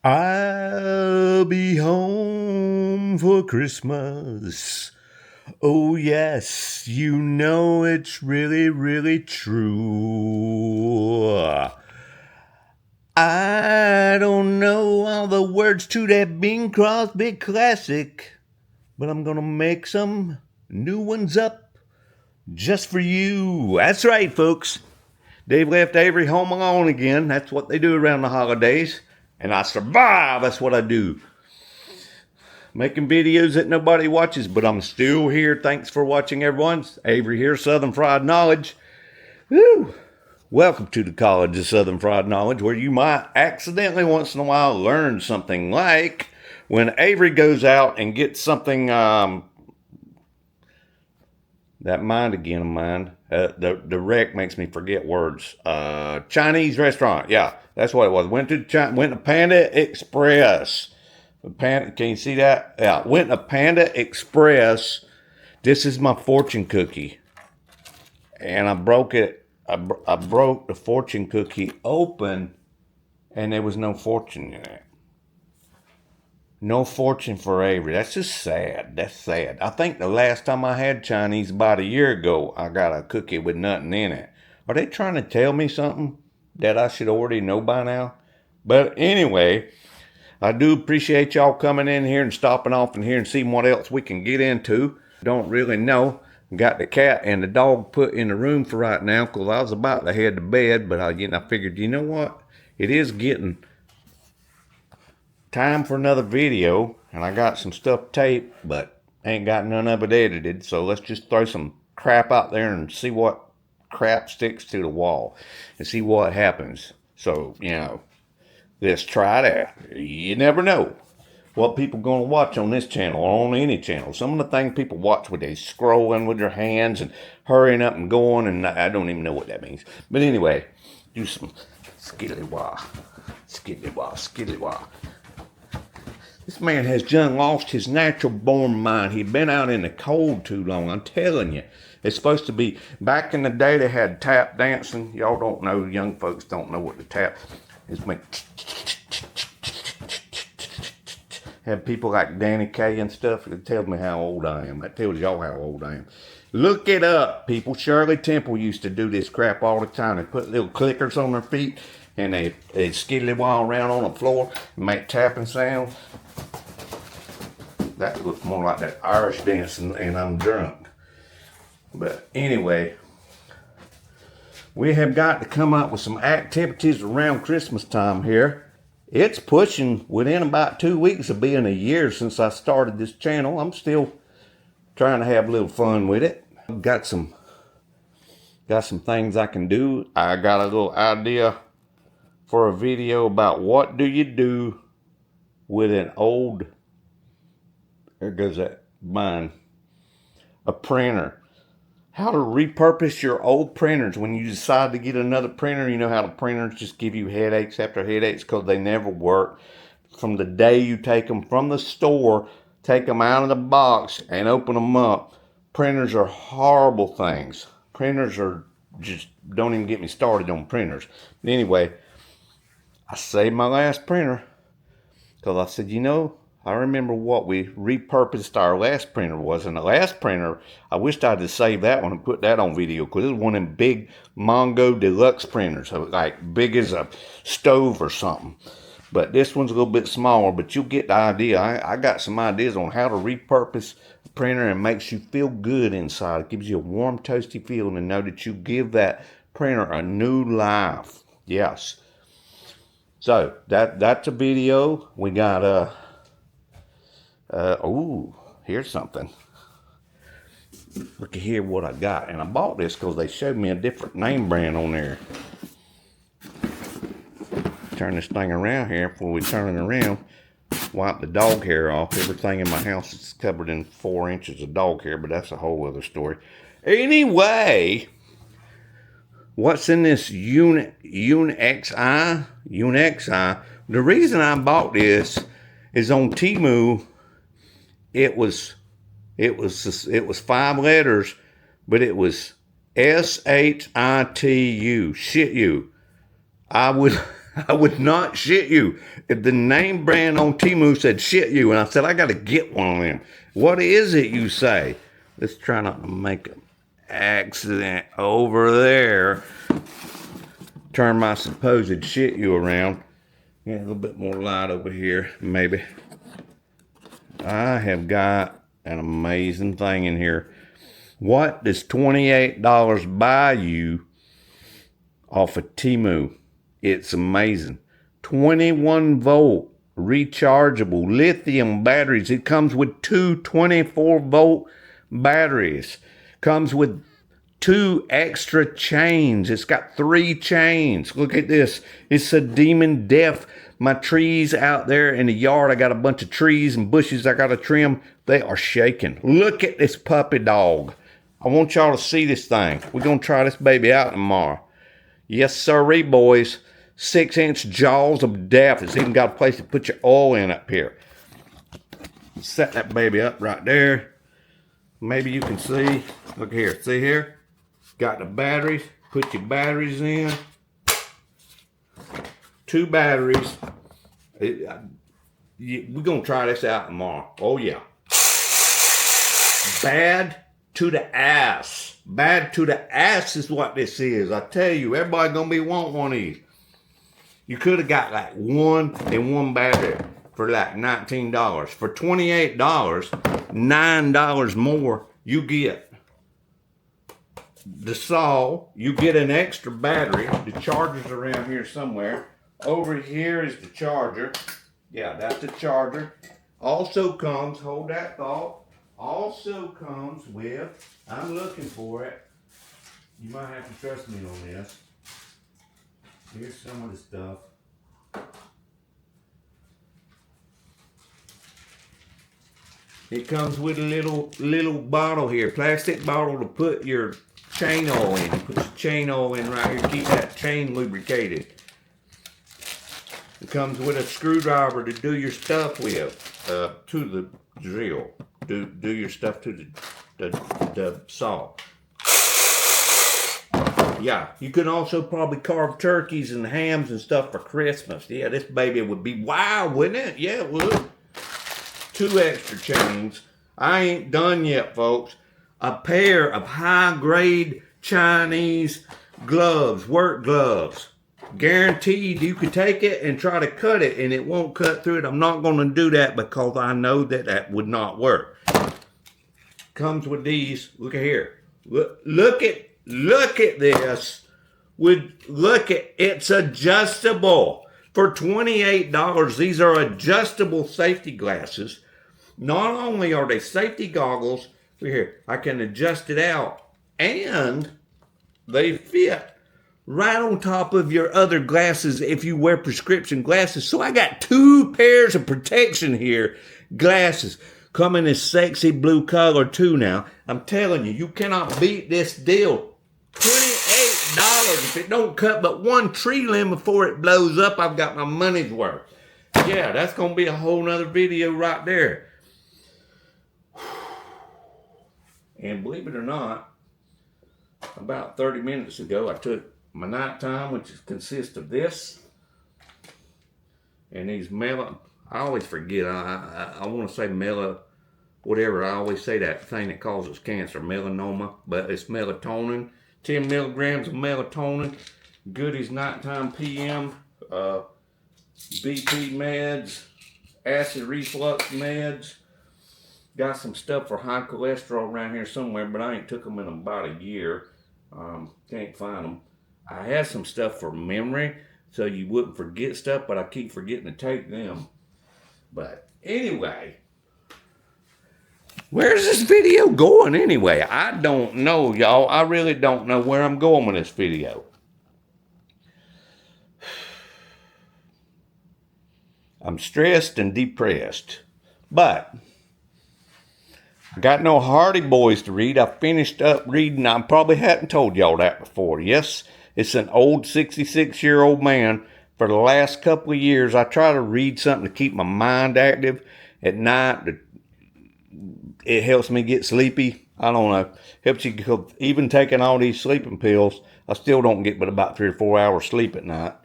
I'll be home for Christmas. Oh, yes, you know it's really, really true. I don't know all the words to that Bing Crosby classic, but I'm gonna make some new ones up just for you. That's right, folks. They've left Avery home alone again. That's what they do around the holidays. And I survive. That's what I do. Making videos that nobody watches, but I'm still here. Thanks for watching, everyone. Avery here, Southern Fried Knowledge. Woo! Welcome to the College of Southern Fried Knowledge, where you might accidentally once in a while learn something, like when Avery goes out and gets something, that mind again of mine, the wreck makes me forget words. Chinese restaurant, yeah, that's what it was. Went to Panda Express. Can you see that? Yeah, went to Panda Express. This is my fortune cookie, and I broke it. I broke the fortune cookie open, and there was no fortune in it. No fortune for Avery. That's just sad. That's sad. I think the last time I had Chinese, about a year ago, I got a cookie with nothing in it. Are they trying to tell me something that I should already know by now? But anyway, I do appreciate y'all coming in here and stopping off in here and seeing what else we can get into. Don't really know. Got the cat and the dog put in the room for right now because I was about to head to bed, but I figured, you know what? It is getting time for another video, and I got some stuff taped, but ain't got none of it edited, so let's just throw some crap out there and see what crap sticks to the wall and see what happens. So, let's try that. You never know what people going to watch on this channel or on any channel. Some of the things people watch with they scrolling with their hands and hurrying up and going, and I don't even know what that means. But anyway, do some skiddly-wah, skiddly-wah, skiddly-wah. This man has just lost his natural born mind. He'd been out in the cold too long. I'm telling you. It's supposed to be, back in the day they had tap dancing. Y'all don't know, young folks don't know what the tap is. Have people like Danny Kaye and stuff. It tells me how old I am. That tells y'all how old I am. Look it up, people. Shirley Temple used to do this crap all the time. They put little clickers on their feet and they skiddly-wah around on the floor and make tapping sounds. That looks more like that Irish dancing, and I'm drunk. But anyway, we have got to come up with some activities around Christmas time here. It's pushing within about 2 weeks of being a year since I started this channel. I'm still trying to have a little fun with it. I've got some things I can do. I got a little idea for a video about what do you do with an old, there goes that mine, a printer. How to repurpose your old printers when you decide to get another printer. You know how the printers just give you headaches after headaches because they never work. From the day you take them from the store, take them out of the box and open them up, printers are horrible things. Printers are just, don't even get me started on printers. But anyway, I saved my last printer because I said, I remember what we repurposed our last printer was. And the last printer, I wished I'd have saved that one and put that on video because it was one of them big Mongo Deluxe printers, like big as a stove or something. But this one's a little bit smaller, but you'll get the idea. I got some ideas on how to repurpose a printer and makes you feel good inside. It gives you a warm, toasty feeling to know that you give that printer a new life. Yes. So that's a video. We got here's something. Look at here what I got. And I bought this because they showed me a different name brand on there. Turn this thing around here before we turn it around. Wipe the dog hair off. Everything in my house is covered in 4 inches of dog hair, but that's a whole other story. Anyway, what's in this Unixi? The reason I bought this is on Temu. It was 5 letters, but it was SHITU. Shit you. I would I would not shit you. If the name brand on Temu said shit you, and I said, I got to get one of them. What is it you say? Let's try not to make an accident over there. Turn my supposed shit you around. Yeah, a little bit more light over here, maybe. I have got an amazing thing in here. What does $28 buy you off of Temu? It's amazing. 21 volt rechargeable lithium batteries. It comes with two 24 volt batteries. Comes with 2 extra chains. It's got 3 chains. Look at this. It's a demon deaf. My trees out there in the yard, I got a bunch of trees and bushes I got to trim. They are shaking. Look at this puppy dog. I want y'all to see this thing. We're going to try this baby out tomorrow. Yes, sirree, boys. 6-inch jaws of death. It's even got a place to put your oil in up here. Set that baby up right there. Maybe you can see. Look here. See here? Got the batteries. Put your batteries in. 2 batteries. We're going to try this out tomorrow. Oh, yeah. Bad to the ass. Bad to the ass is what this is. I tell you, everybody going to be wanting one of these. You could have got like 1 and 1 battery for like $19. For $28, $9 more, you get the saw. You get an extra battery. The charger's around here somewhere. Over here is the charger. Yeah, that's the charger. Also comes, hold that thought, also comes with, I'm looking for it. You might have to trust me on this. Here's some of the stuff. It comes with a little bottle here, plastic bottle to put your chain oil in. Put your chain oil in right here, keep that chain lubricated. It comes with a screwdriver to do your stuff with, to the drill. Do your stuff to the saw. Yeah, you can also probably carve turkeys and hams and stuff for Christmas. Yeah, this baby would be wild, wouldn't it? Yeah, it would. 2 extra chains. I ain't done yet, folks. A pair of high-grade Chinese gloves, work gloves. Guaranteed you could take it and try to cut it and it won't cut through it. I'm not going to do that because I know that would not work. Comes with these. Look at here. Look at this. Look at it's adjustable. For $28, these are adjustable safety glasses. Not only are they safety goggles, look here, I can adjust it out, and they fit right on top of your other glasses if you wear prescription glasses. So I got 2 pairs of protection here. Glasses come in this sexy blue color too now. I'm telling you, you cannot beat this deal. $28. If it don't cut but 1 tree limb before it blows up, I've got my money's worth. Yeah, that's going to be a whole nother video right there. And believe it or not, about 30 minutes ago, I took my nighttime, which consists of this and these I always forget. I want to say whatever. I always say that thing that causes cancer, melanoma, but it's melatonin. 10 milligrams of melatonin. Goodies nighttime PM. BP meds. Acid reflux meds. Got some stuff for high cholesterol around here somewhere, but I ain't took them in about a year. Can't find them. I had some stuff for memory, so you wouldn't forget stuff, but I keep forgetting to take them. But anyway, where's this video going anyway? I don't know, y'all. I really don't know where I'm going with this video. I'm stressed and depressed, but I got no Hardy Boys to read. I finished up reading. I probably hadn't told y'all that before. Yes, it's an old 66-year-old man. For the last couple of years, I try to read something to keep my mind active at night. It helps me get sleepy. I don't know. Helps you. Even taking all these sleeping pills, I still don't get but about 3 or 4 hours sleep at night.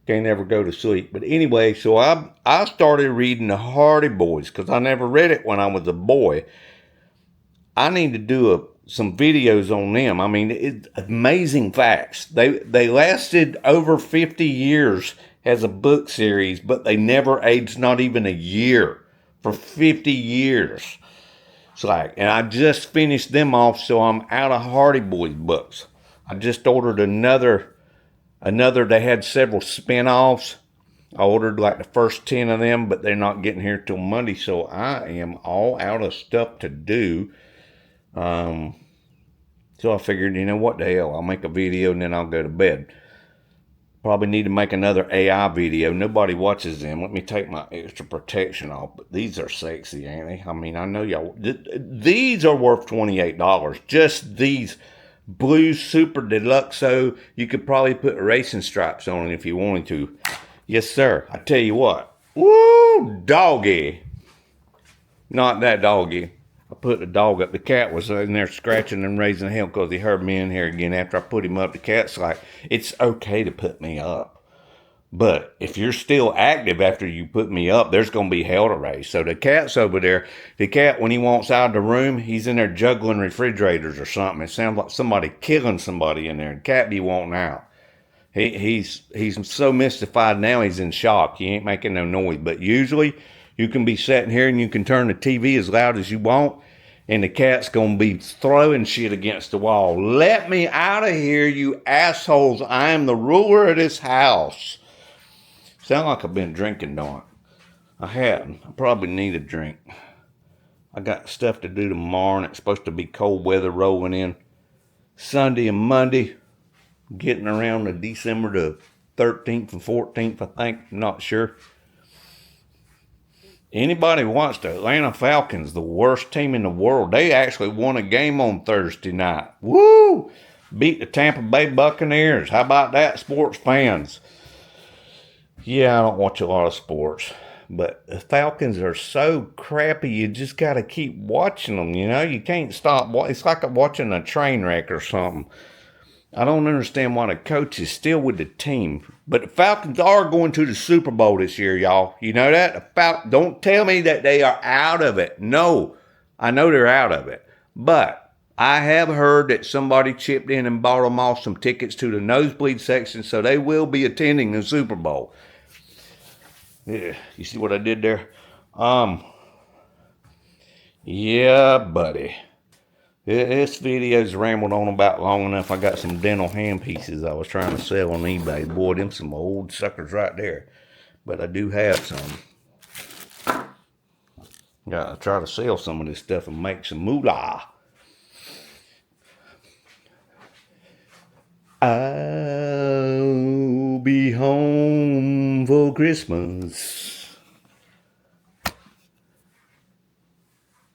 Can't ever go to sleep. But anyway, so I started reading the Hardy Boys because I never read it when I was a boy. I need to do some videos on them. I mean, it's amazing facts. They lasted over 50 years as a book series, but they never aged not even a year for 50 years. It's like, and I just finished them off, so I'm out of Hardy Boys books. I just ordered another. They had several spin-offs. I ordered like the first 10 of them, but they're not getting here till Monday, so I am all out of stuff to do. So I figured, what the hell, I'll make a video and then I'll go to bed. Probably need to make another AI video. Nobody watches them. Let me take my extra protection off. But these are sexy, ain't they? I mean, I know y'all. These are worth $28. Just these blue super deluxo. You could probably put racing stripes on it if you wanted to. Yes, sir. I tell you what. Woo, doggy. Not that doggy. I put the dog up. The cat was in there scratching and raising hell because he heard me in here again after I put him up. The cat's like, it's okay to put me up. But if you're still active after you put me up, there's going to be hell to raise. So the cat's over there. The cat, when he wants out of the room, he's in there juggling refrigerators or something. It sounds like somebody killing somebody in there. The cat be wanting out. He's so mystified now, he's in shock. He ain't making no noise. But usually, you can be sitting here and you can turn the TV as loud as you want, and the cat's going to be throwing shit against the wall. Let me out of here, you assholes. I am the ruler of this house. Sound like I've been drinking, don't I? I haven't. I probably need a drink. I got stuff to do tomorrow, and it's supposed to be cold weather rolling in Sunday and Monday. Getting around to December the 13th and 14th, I think. I'm not sure. Anybody watched the Atlanta Falcons, the worst team in the world? They actually won a game on Thursday night. Woo! Beat the Tampa Bay Buccaneers. How about that, sports fans? Yeah, I don't watch a lot of sports. But the Falcons are so crappy, you just got to keep watching them, You can't stop. It's like watching a train wreck or something. I don't understand why the coach is still with the team. But the Falcons are going to the Super Bowl this year, y'all. You know that? Don't tell me that they are out of it. No, I know they're out of it. But I have heard that somebody chipped in and bought them off some tickets to the nosebleed section, so they will be attending the Super Bowl. Yeah, you see what I did there? Yeah, buddy. This video's rambled on about long enough. I got some dental hand pieces I was trying to sell on eBay. Boy, them some old suckers right there. But I do have some. Gotta try to sell some of this stuff and make some moolah. I'll be home for Christmas.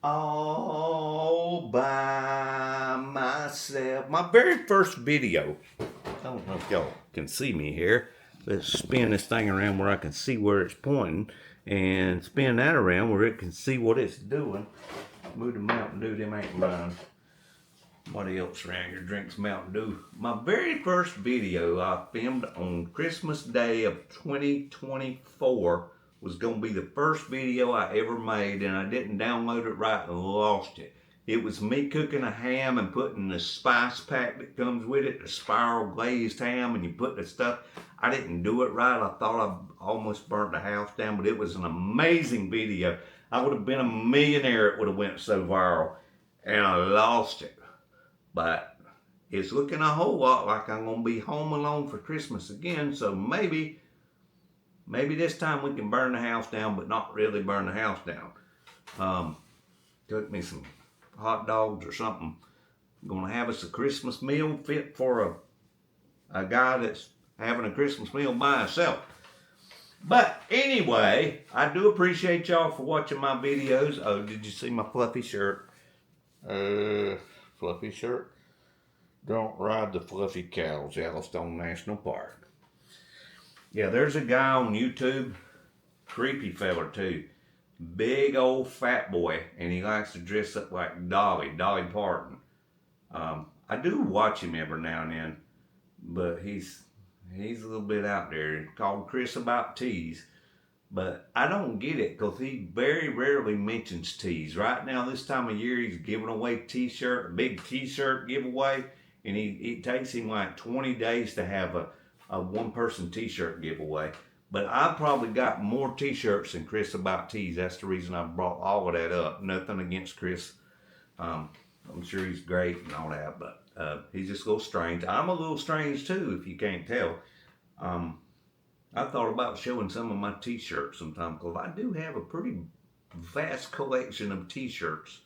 All by myself. My very first video. I don't know if y'all can see me here. Let's spin this thing around where I can see where it's pointing. And spin that around where it can see what it's doing. Move the Mountain Dew, them ain't mine. Somebody else around here drinks Mountain Dew. My very first video I filmed on Christmas Day of 2024 was going to be the first video I ever made, and I didn't download it right and lost it. It was me cooking a ham and putting the spice pack that comes with it, the spiral glazed ham, and you put the stuff. I didn't do it right. I thought I almost burnt the house down, but it was an amazing video. I would have been a millionaire. It would have went so viral, and I lost it. But it's looking a whole lot like I'm going to be home alone for Christmas again, so maybe this time we can burn the house down, but not really burn the house down. Cook me some hot dogs or something. I'm going to have us a Christmas meal fit for a guy that's having a Christmas meal by himself. But anyway, I do appreciate y'all for watching my videos. Oh, did you see my fluffy shirt? Fluffy shirt? Don't ride the fluffy cows, Yellowstone National Park. Yeah, there's a guy on YouTube, creepy fella too, big old fat boy, and he likes to dress up like Dolly Parton. I do watch him every now and then, but he's He's a little bit out there. Called Chris About Tees. But I don't get it because he very rarely mentions tees. Right now, this time of year, he's giving away t-shirt, a big t-shirt giveaway. And it takes him like 20 days to have a one-person t-shirt giveaway. But I probably got more t-shirts than Chris About Tees. That's the reason I brought all of that up. Nothing against Chris. I'm sure he's great and all that, but he's just a little strange. I'm a little strange too, if you can't tell. I thought about showing some of my t-shirts sometime because I do have a pretty vast collection of t-shirts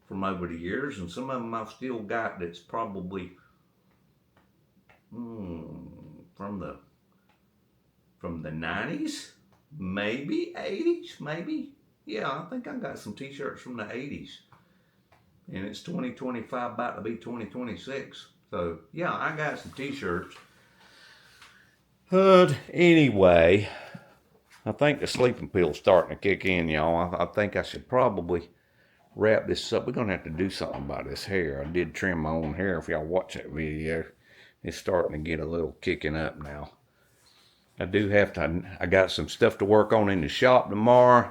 from over the years, and some of them I've still got that's probably from the 90s, maybe 80s, maybe. Yeah, I think I got some t-shirts from the 80s. And it's 2025, about to be 2026. So, yeah, I got some t-shirts. But anyway, I think the sleeping pill's starting to kick in, y'all. I think I should probably wrap this up. We're going to have to do something about this hair. I did trim my own hair. If y'all watch that video, it's starting to get a little kicking up now. I got some stuff to work on in the shop tomorrow.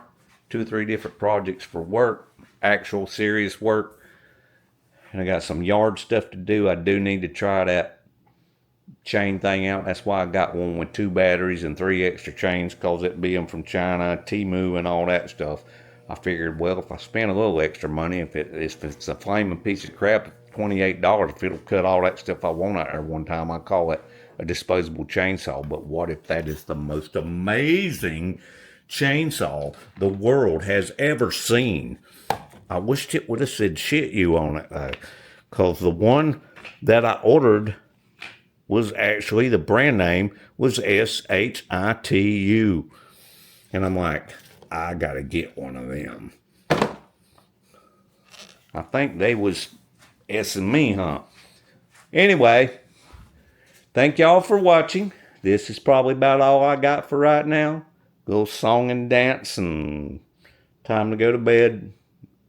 2 or 3 different projects for work, actual serious work. And I got some yard stuff to do. I do need to try that chain thing out. That's why I got one with 2 batteries and 3 extra chains, because it being from China, Temu and all that stuff. I figured, well, if I spend a little extra money, if it's a flaming piece of crap, $28, if it'll cut all that stuff I want out there one time, I call it a disposable chainsaw. But what if that is the most amazing chainsaw the world has ever seen? I wished it would have said shit you on it, though, because the one that I ordered was actually, the brand name was SHITU. And I'm like, I got to get one of them. I think they was S-ing me, huh? Anyway, thank y'all for watching. This is probably about all I got for right now. A little song and dance and time to go to bed.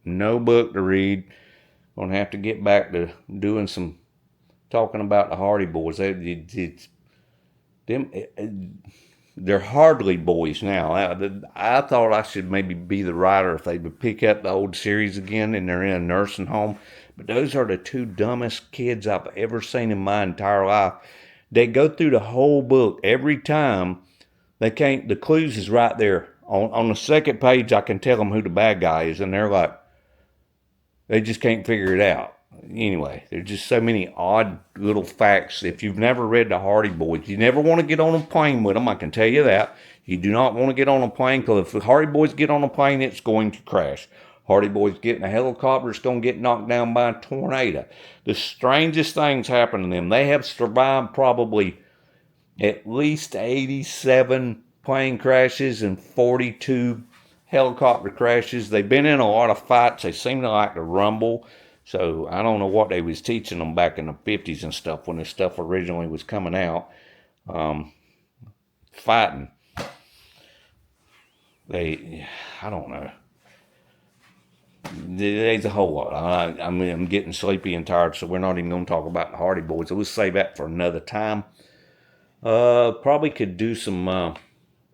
No book to read. Gonna have to get back to doing some talking about the Hardy Boys. They're hardly boys now. I thought I should maybe be the writer if they would pick up the old series again and they're in a nursing home. But those are the 2 dumbest kids I've ever seen in my entire life. They go through the whole book every time. They can't. The clues is right there on the second page. I can tell them who the bad guy is, and they're like, they just can't figure it out. Anyway, there's just so many odd little facts. If you've never read the Hardy Boys, you never want to get on a plane with them. I can tell you that. You do not want to get on a plane, because if the Hardy Boys get on a plane, it's going to crash. Hardy Boys get in a helicopter, it's going to get knocked down by a tornado. The strangest things happen to them. They have survived probably at least 87 plane crashes and 42 helicopter crashes. They've been in a lot of fights. They seem to like to rumble. So I don't know what they was teaching them back in the 50s and stuff when this stuff originally was coming out. Fighting. I don't know. There's a whole lot. I'm getting sleepy and tired, so we're not even going to talk about the Hardy Boys. So we'll save that for another time. Probably could do some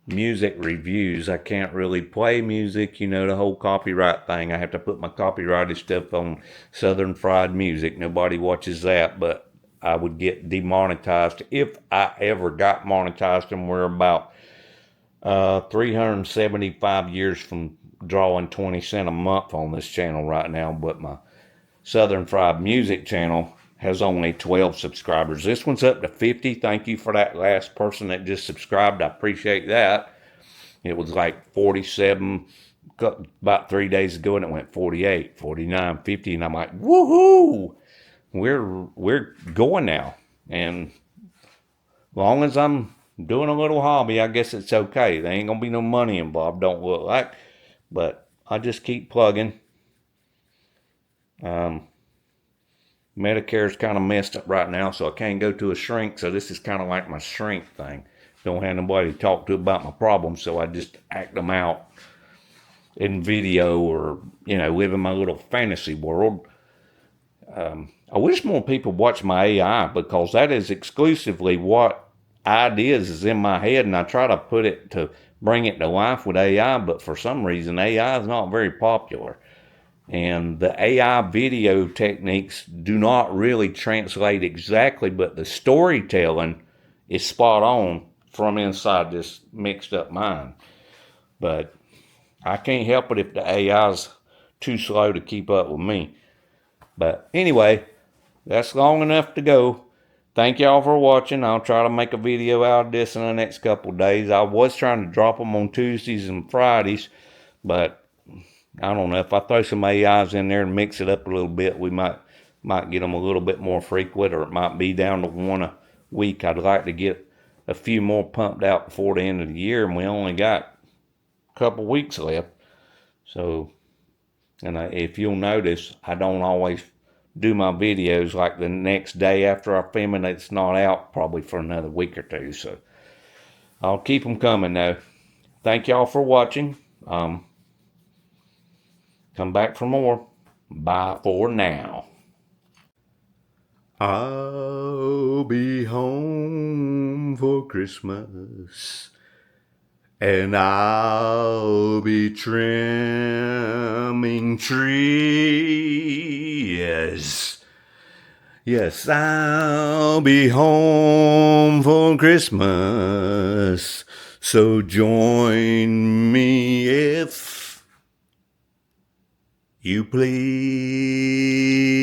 music reviews. I can't really play music, the whole copyright thing. I have to put my copyrighted stuff on Southern Fried Music. Nobody watches that, but I would get demonetized if I ever got monetized, and we're about 375 years from drawing 20 cents a month on this channel right now. But my Southern Fried Music channel has only 12 subscribers. This one's up to 50. Thank you for that last person that just subscribed. I appreciate that. It was like 47 about 3 days ago, and it went 48, 49, 50, and I'm like, woohoo! We're going now. And as long as I'm doing a little hobby, I guess it's okay. There ain't gonna be no money involved, don't look like. But I just keep plugging. Medicare's kind of messed up right now, so I can't go to a shrink. So this is kind of like my shrink thing. Don't have nobody to talk to about my problems, so I just act them out in video, or live in my little fantasy world. I wish more people watch my AI, because that is exclusively what ideas is in my head, and I try to put it to bring it to life with AI, but for some reason AI is not very popular. And the AI video techniques do not really translate exactly, but the storytelling is spot on from inside this mixed up mind. But I can't help it if the AI's too slow to keep up with me. But anyway, that's long enough to go. Thank y'all for watching. I'll try to make a video out of this in the next couple of days. I was trying to drop them on Tuesdays and Fridays, but I don't know. If I throw some AIs in there and mix it up a little bit, we might get them a little bit more frequent, or it might be down to one a week. I'd like to get a few more pumped out before the end of the year, and we only got a couple weeks left. So, and if you'll notice, I don't always do my videos like the next day after I film it. It's not out probably for another week or two. So I'll keep them coming though. Thank y'all for watching. Come back for more. Bye for now. I'll be home for Christmas, and I'll be trimming trees. Yes, I'll be home for Christmas, so join me if you please.